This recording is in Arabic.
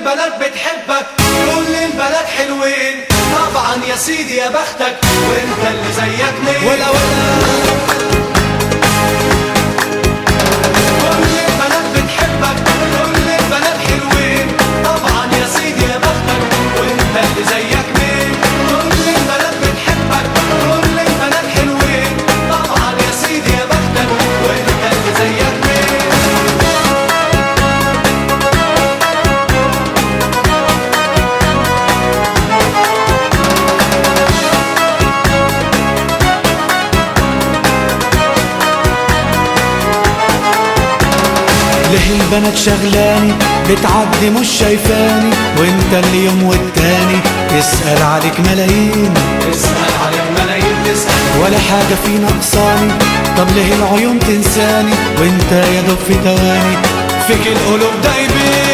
البنات بتحبك، كل البنات حلوين، طبعا يا سيدي يا بختك، وانت اللي زيك مين؟ ولا كل البنات بتحبك، كل البنات حلوين، طبعا يا سيدي يا بختك، وانت اللي زيك مين؟ كل البنات بتحبك، كل البنات حلوين، طبعا يا سيدي يا بختك، وانت اللي زيك مين؟ ليه البنات شغلاني بتعدي مش شايفاني، وانت اللي يوم والتاني تسأل عليك ملايين، تسأل عليك ملايين، تسأل ولا حاجة في نقصاني. طب ليه العيون تنساني وانت يا دوب في ثواني فيك القلوب دايبين؟